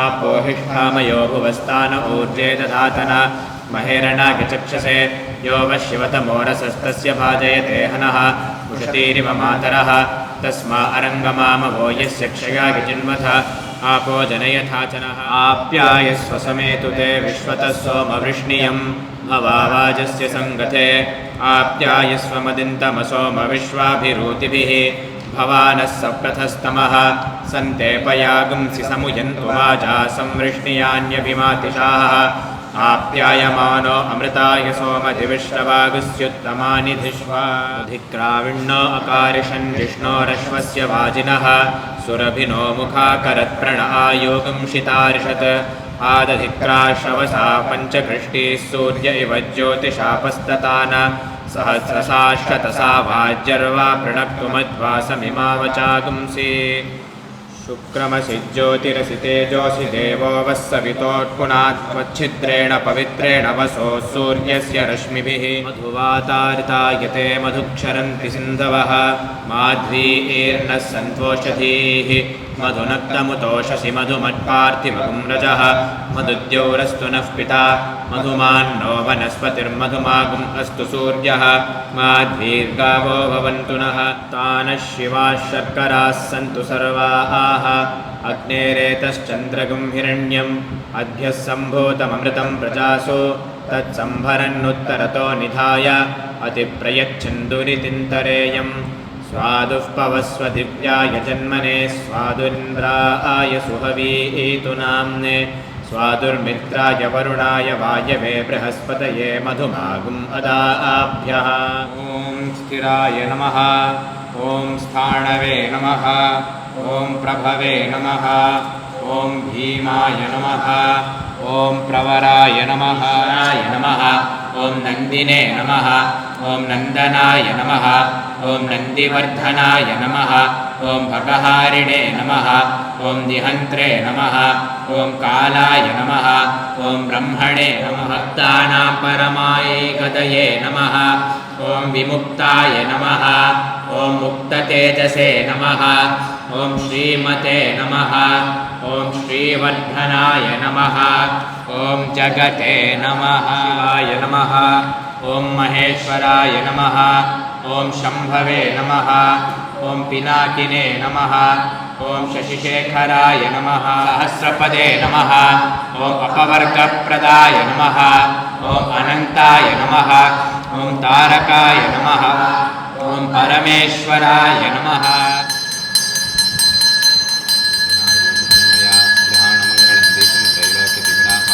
आपोहिष्ठामयो भुवस्तान ऊर्जे दधातन महेरणागचक्षसे यो वशिवतमोरसस्तस्य भाजयते हनः उषतीरिव मातरः तस्मा अरङ्गमामवो यस्य क्षयागिजिन्वथ आपो जनयथाचनः आप्यायस्व समेतु ते विश्वतः सोमवृष्णियं भवावाजस्य सङ्गते आप्यायस्व मदिन्तमसोम विश्वाभिरूतिभिः भवानः सप्रथस्तमः सन्ते पयागुंसि समुयन्तु वाजा संवृष्णियान्यभिमातिशाः आप्यायमानो अमृताय सोमधिविश्रवागुस्युत्तमानि धिष्वाधिक्राविण्णो अकारिषन् विष्णोरश्वस्य वाजिनः सुरभिनो मुखाकरत्प्रण आयोगंशितार्षत् आदधिक्राश्रवसा पञ्चकृष्टिः सूर्य इव ज्योतिषापस्ततान सहस्रसाश्रतसा वाज्यर्वा प्रणक्तुमध्वासमिमावचागुंसि शुक्रमसि ज्योतिरसि तेजोऽसि देवो वः सवितोऽत्पुनात्वच्छिद्रेण पवित्रेण वसो सूर्यस्य रश्मिभिः मधुवातारितायते मधुक्षरन्ति सिन्धवः माध्वीर्नः सन्त्वोषधीः मधुनक्तमुतोषसि मधुमत्पार्थिवगुं रजः मधुद्यौरस्तु नः पिता मधुमान्नो वनस्पतिर्मधुमागुम् अस्तु सूर्यः माध्वीर्गावो भवन्तु नः तानः शिवाः शर्कराः सन्तु सर्वाः अग्नेरेतश्चन्द्रगुं हिरण्यम् अद्भ्यः सम्भूतममृतं प्रजासु तत्संभरन्नुत्तरतो निधाय अतिप्रयच्छन्दुरितिन्तरेयम् स्वादुः पवस्व दिव्याय जन्मने स्वादुरिन्द्राय सुहवीतु नाम्ने स्वादुर्मित्राय वरुणाय वायवे बृहस्पतये मधुमागुम् अदाभ्यः ॐ स्थिराय नमः ॐ स्थाणवे नमः ॐ प्रभवे नमः ॐ भीमाय नमः ॐ प्रवराय नमः ॐ नन्दिने नमः ॐ नन्दनाय नमः ॐ नन्दिवर्धनाय नमः ॐ भगहारिणे नमः ॐ दिहन्त्रे नमः ॐ कालाय नमः ॐ ब्रह्मणे नमः भक्तानां परमायैकदये नमः ॐ विमुक्ताय नमः ॐ मुक्ततेजसे नमः ॐ श्रीमते नमः ॐ श्रीवर्धनाय नमः ॐ जगते नमः शिवाय नमः ॐ महेश्वराय नमः ॐ शम्भवे नमः ॐ पिनाकिने नमः ॐ शशिशेखराय नमः सहस्रपदे नमः ॐ अपवर्गप्रदाय नमः ॐ अनन्ताय नमः ॐ तारकाय नमः ॐ परमेश्वराय नमः त्रैलोक्यतिग्रामः